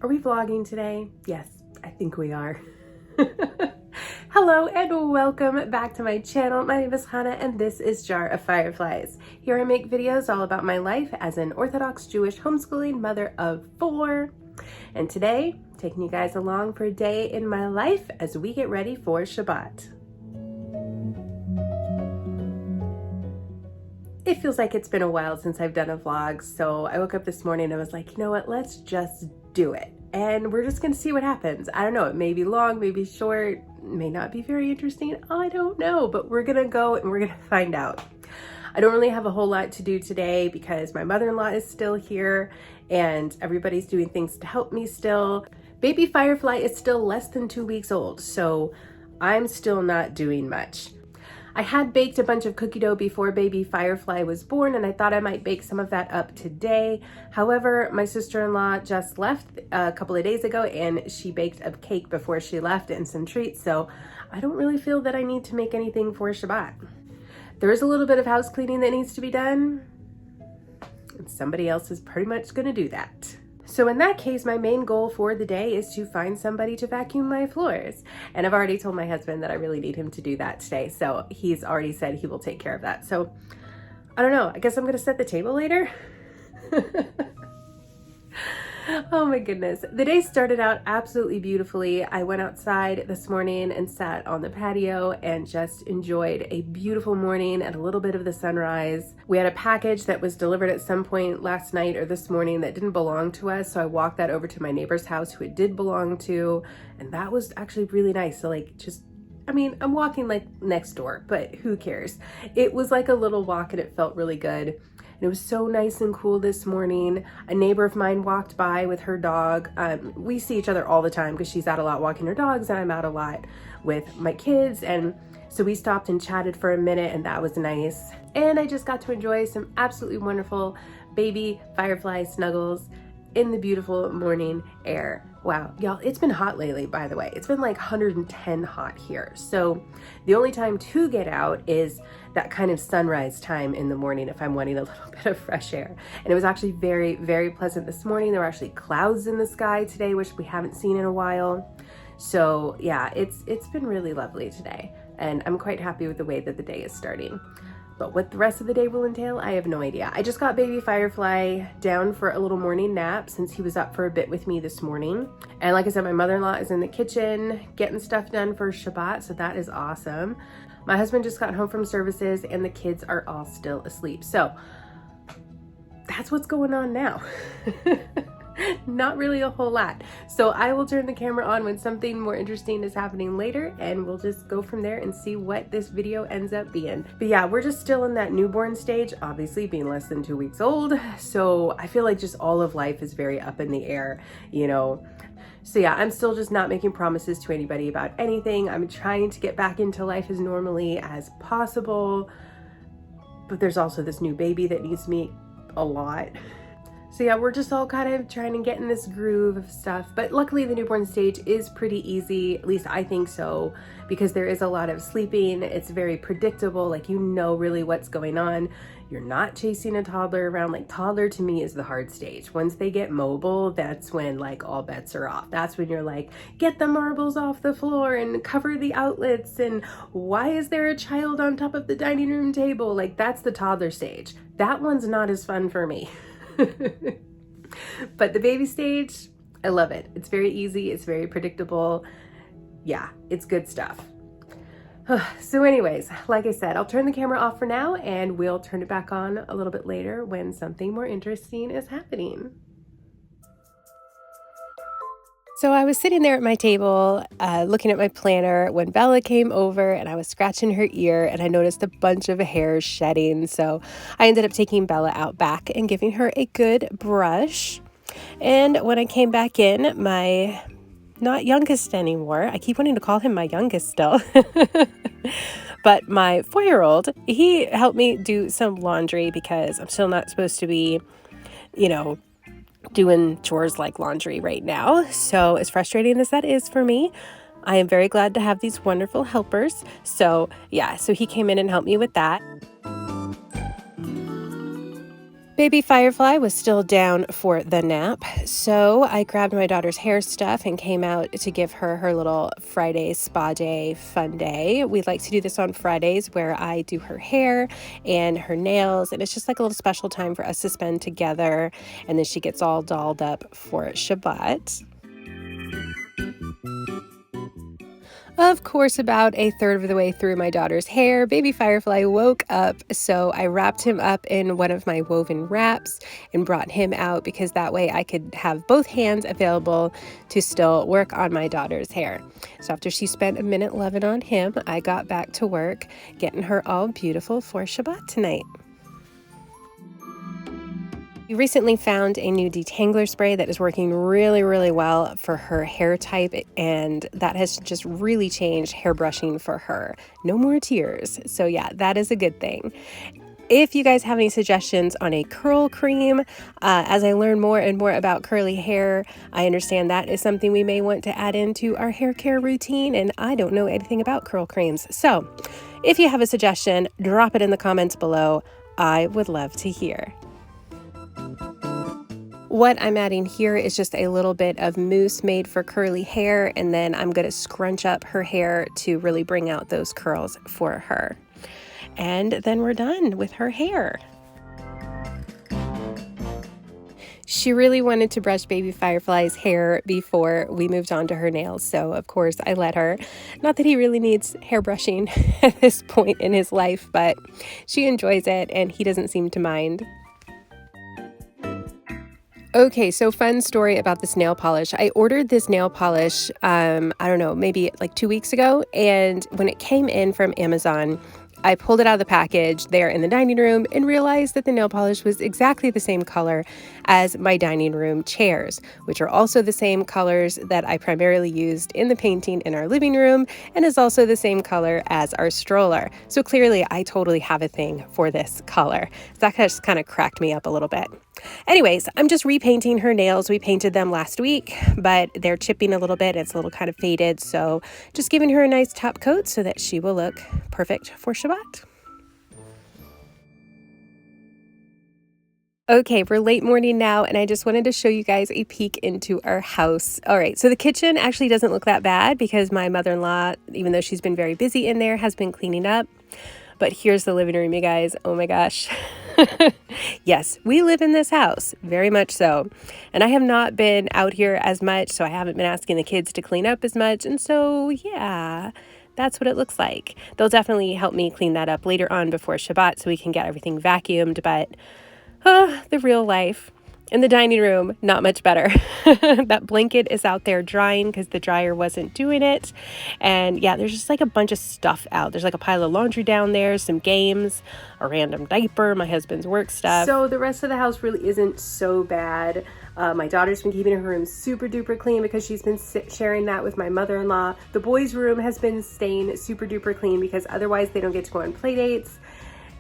Are we vlogging today? Yes, I think we are. Hello and welcome back to my channel. My name is Chana and this is Jar of Fireflies. Here I make videos all about my life as an Orthodox Jewish homeschooling mother of 4. And today, taking you guys along for a day in my life as we get ready for Shabbat. It feels like it's been a while since I've done a vlog, so I woke up this morning and I was like, you know what, let's just do it. And we're just gonna see what happens. I don't know, it may be long, maybe short, may not be very interesting, I don't know, but we're gonna go and we're gonna find out. I don't really have a whole lot to do today because my mother-in-law is still here and everybody's doing things to help me still. Baby Firefly is still less than 2 weeks old, so I'm still not doing much. I had baked a bunch of cookie dough before baby Firefly was born and I thought I might bake some of that up today. However, my sister-in-law just left a couple of days ago and she baked a cake before she left and some treats, so I don't really feel that I need to make anything for Shabbat. There is a little bit of house cleaning that needs to be done and somebody else is pretty much gonna do that. So in that case, my main goal for the day is to find somebody to vacuum my floors. And I've already told my husband that I really need him to do that today. So he's already said he will take care of that. So I don't know, I guess I'm gonna set the table later. Oh my goodness. The day started out absolutely beautifully. I went outside this morning and sat on the patio and just enjoyed a beautiful morning and a little bit of the sunrise. We had a package that was delivered at some point last night or this morning that didn't belong to us. So I walked that over to my neighbor's house who it did belong to. And that was actually really nice. So like I mean, I'm walking like next door, but who cares? It was like a little walk and it felt really good. And it was so nice and cool this morning. A neighbor of mine walked by with her dog. We see each other all the time because she's out a lot walking her dogs and I'm out a lot with my kids. And so we stopped and chatted for a minute and that was nice. And I just got to enjoy some absolutely wonderful baby Firefly snuggles in the beautiful morning air. Wow, y'all, it's been hot lately, by the way. It's been like 110 hot here. So the only time to get out is that kind of sunrise time in the morning if I'm wanting a little bit of fresh air. And it was actually very, very pleasant this morning. There were actually clouds in the sky today, which we haven't seen in a while. So yeah, it's been really lovely today. And I'm quite happy with the way that the day is starting. But what the rest of the day will entail, I have no idea. I just got baby Firefly down for a little morning nap since he was up for a bit with me this morning. And like I said, my mother-in-law is in the kitchen getting stuff done for Shabbat, so that is awesome. My husband just got home from services and the kids are all still asleep. So that's what's going on now. Not really a whole lot. So I will turn the camera on when something more interesting is happening later and we'll just go from there and see what this video ends up being. But yeah, we're just still in that newborn stage, obviously being less than 2 weeks old. So I feel like just all of life is very up in the air, you know. So yeah, I'm still just not making promises to anybody about anything. I'm trying to get back into life as normally as possible. But there's also this new baby that needs me a lot. So yeah, we're just all kind of trying to get in this groove of stuff. But luckily the newborn stage is pretty easy, at least I think so, because there is a lot of sleeping. It's very predictable, like you know really what's going on. You're not chasing a toddler around. Like toddler to me is the hard stage. Once they get mobile, that's when like all bets are off. That's when you're like, get the marbles off the floor and cover the outlets, and why is there a child on top of the dining room table? Like that's the toddler stage. That one's not as fun for me. But the baby stage, I love it. It's very easy. It's very predictable. Yeah, it's good stuff. So anyways, like I said, I'll turn the camera off for now and we'll turn it back on a little bit later when something more interesting is happening. So I was sitting there at my table, looking at my planner when Bella came over and I was scratching her ear and I noticed a bunch of hair shedding. So I ended up taking Bella out back and giving her a good brush. And when I came back in, my not youngest anymore, I keep wanting to call him my youngest still, but my 4-year-old, he helped me do some laundry because I'm still not supposed to be, doing chores like laundry right now. So as frustrating as that is for me, I am very glad to have these wonderful helpers. So yeah, so he came in and helped me with that. Baby Firefly was still down for the nap, so I grabbed my daughter's hair stuff and came out to give her her little Friday spa day fun day. We like to do this on Fridays where I do her hair and her nails, and it's just like a little special time for us to spend together, and then she gets all dolled up for Shabbat. Of course, about a third of the way through my daughter's hair, baby Firefly woke up, so I wrapped him up in one of my woven wraps and brought him out because that way I could have both hands available to still work on my daughter's hair. So after she spent a minute loving on him, I got back to work getting her all beautiful for Shabbat tonight. We recently found a new detangler spray that is working really, really well for her hair type, and that has just really changed hair brushing for her. No more tears. So yeah, that is a good thing. If you guys have any suggestions on a curl cream, as I learn more and more about curly hair, I understand that is something we may want to add into our hair care routine, and I don't know anything about curl creams. So if you have a suggestion, drop it in the comments below. I would love to hear. What I'm adding here is just a little bit of mousse made for curly hair, and then I'm going to scrunch up her hair to really bring out those curls for her. And then we're done with her hair. She really wanted to brush baby Firefly's hair before we moved on to her nails, so of course I let her. Not that he really needs hair brushing at this point in his life, but she enjoys it and he doesn't seem to mind. Okay, so fun story about this nail polish. I ordered this nail polish, I don't know, maybe like 2 weeks ago. And when it came in from Amazon, I pulled it out of the package there in the dining room and realized that the nail polish was exactly the same color as my dining room chairs, which are also the same colors that I primarily used in the painting in our living room, and is also the same color as our stroller. So clearly I totally have a thing for this color. That just kind of cracked me up a little bit. Anyways, I'm just repainting her nails. We painted them last week, but they're chipping a little bit. It's a little kind of faded. So just giving her a nice top coat so that she will look perfect for Shabbat. Okay, we're late morning now, and I just wanted to show you guys a peek into our house. All right, so the kitchen actually doesn't look that bad because my mother-in-law, even though she's been very busy in there, has been cleaning up. But here's the living room, you guys. Oh my gosh. Yes, we live in this house, very much so. And I have not been out here as much, so I haven't been asking the kids to clean up as much. And so, yeah, that's what it looks like. They'll definitely help me clean that up later on before Shabbat so we can get everything vacuumed. But the real life In the dining room, not much better. That blanket is out there drying because the dryer wasn't doing it. And yeah, there's just like a bunch of stuff out. There's like a pile of laundry down there, some games, a random diaper, my husband's work stuff. So the rest of the house really isn't so bad. My daughter's been keeping her room super duper clean because she's been sharing that with my mother-in-law. The boys' room has been staying super duper clean because otherwise they don't get to go on play dates.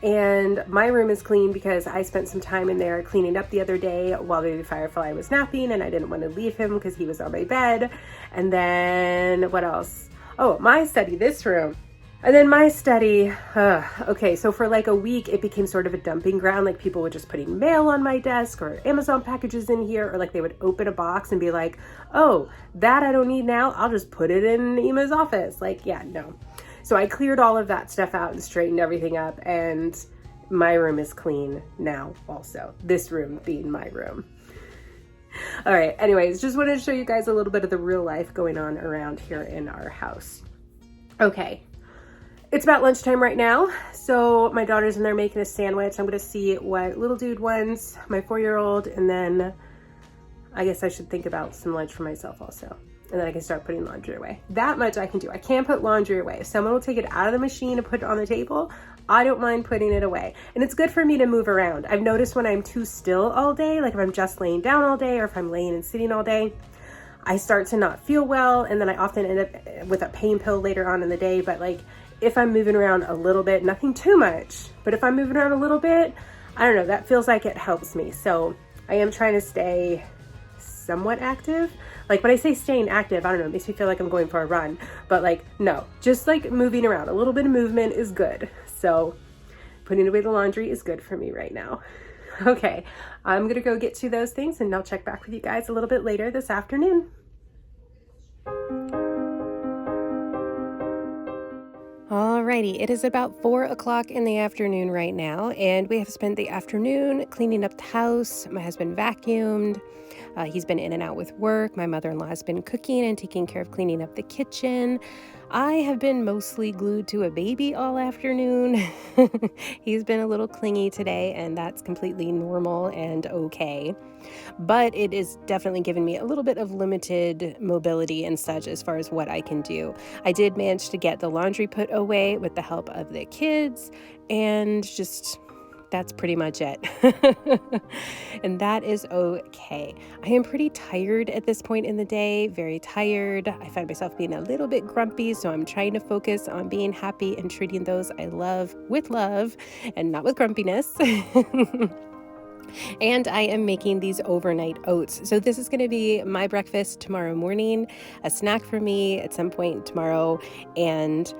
And my room is clean because I spent some time in there cleaning up the other day while baby Firefly was napping, and I didn't want to leave him because he was on my bed. And then what else? Oh, my study, this room. And then my study, okay, so for like a week, it became sort of a dumping ground. Like people were just putting mail on my desk or Amazon packages in here, or like they would open a box and be like, oh, that I don't need now. I'll just put it in Ema's office. Like, yeah, no. So I cleared all of that stuff out and straightened everything up, and my room is clean now also. This room being my room. All right, anyways, just wanted to show you guys a little bit of the real life going on around here in our house. Okay, it's about lunchtime right now. So my daughter's in there making a sandwich. I'm gonna see what little dude wants, my 4-year-old, and then I guess I should think about some lunch for myself also. And then I can start putting laundry away. That much I can do. I can't put laundry away. If someone will take it out of the machine and put it on the table, I don't mind putting it away. And it's good for me to move around. I've noticed when I'm too still all day, like if I'm just laying down all day or if I'm laying and sitting all day, I start to not feel well. And then I often end up with a pain pill later on in the day. But like if I'm moving around a little bit, nothing too much, but if I'm moving around a little bit, I don't know, that feels like it helps me. So I am trying to stay somewhat active. Like when I say staying active, I don't know, it makes me feel like I'm going for a run, but like, no, just like moving around. A little bit of movement is good. So putting away the laundry is good for me right now. Okay, I'm gonna go get to those things and I'll check back with you guys a little bit later this afternoon. Alrighty, it is about 4 o'clock in the afternoon right now, and we have spent the afternoon cleaning up the house. My husband vacuumed. He's been in and out with work. My mother-in-law has been cooking and taking care of cleaning up the kitchen. I have been mostly glued to a baby all afternoon. He's been a little clingy today, and that's completely normal and okay. But it is definitely given me a little bit of limited mobility and such as far as what I can do. I did manage to get the laundry put away with the help of the kids, and just that's pretty much it. And that is okay. I am pretty tired at this point in the day, very tired. I find myself being a little bit grumpy, so I'm trying to focus on being happy and treating those I love with love and not with grumpiness. And I am making these overnight oats. So this is going to be my breakfast tomorrow morning, a snack for me at some point tomorrow, and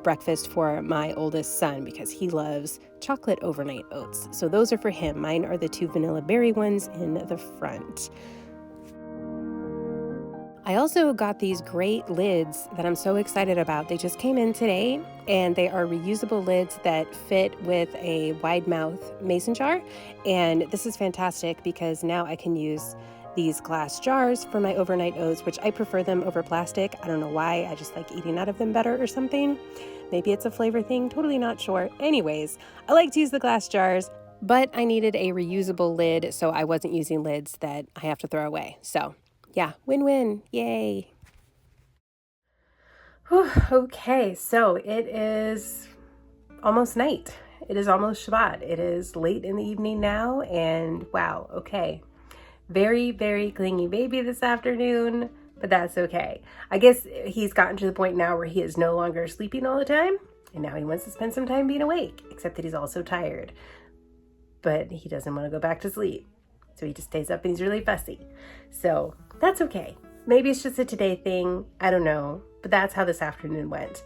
breakfast for my oldest son because he loves chocolate overnight oats. So those are for him. Mine are the 2 vanilla berry ones in the front. I also got these great lids that I'm so excited about. They just came in today, and they are reusable lids that fit with a wide mouth mason jar. And this is fantastic because now I can use these glass jars for my overnight oats, which I prefer them over plastic. I don't know why, I just like eating out of them better or something. Maybe it's a flavor thing, totally not sure. Anyways, I like to use the glass jars, but I needed a reusable lid, so I wasn't using lids that I have to throw away. So yeah, win-win, yay. Whew, okay, so it is almost night. It is almost Shabbat. It is late in the evening now, and wow, okay. Very, very clingy baby this afternoon, but that's okay. I guess he's gotten to the point now where he is no longer sleeping all the time, and now he wants to spend some time being awake, except that he's also tired. But he doesn't want to go back to sleep, so he just stays up and he's really fussy. So that's okay. Maybe it's just a today thing. I don't know, but that's how this afternoon went.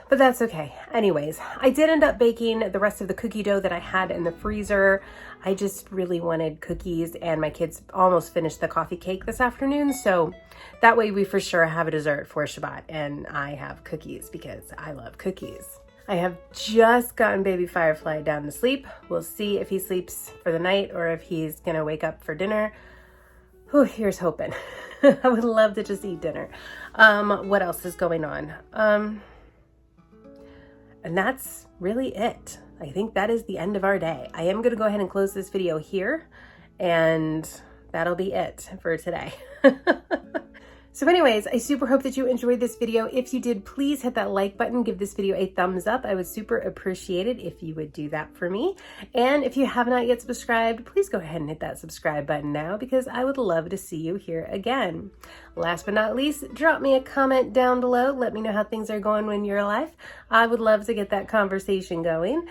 But that's okay. Anyways, I did end up baking the rest of the cookie dough that I had in the freezer. I just really wanted cookies, and my kids almost finished the coffee cake this afternoon. So that way we for sure have a dessert for Shabbat, and I have cookies because I love cookies. I have just gotten baby Firefly down to sleep. We'll see if he sleeps for the night or if he's gonna wake up for dinner. Whew, here's hoping. I would love to just eat dinner. What else is going on? And that's really it. I think that is the end of our day. I am gonna go ahead and close this video here, and that'll be it for today. So anyways, I super hope that you enjoyed this video. If you did, please hit that like button, give this video a thumbs up. I would super appreciate it if you would do that for me. And if you have not yet subscribed, please go ahead and hit that subscribe button now, because I would love to see you here again. Last but not least, drop me a comment down below. Let me know how things are going in your life. I would love to get that conversation going.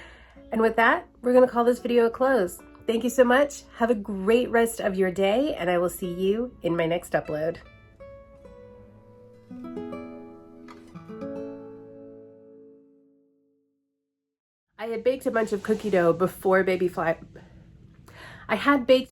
And with that, we're gonna call this video a close. Thank you so much. Have a great rest of your day, and I will see you in my next upload. I had baked a bunch of cookie dough before I had baked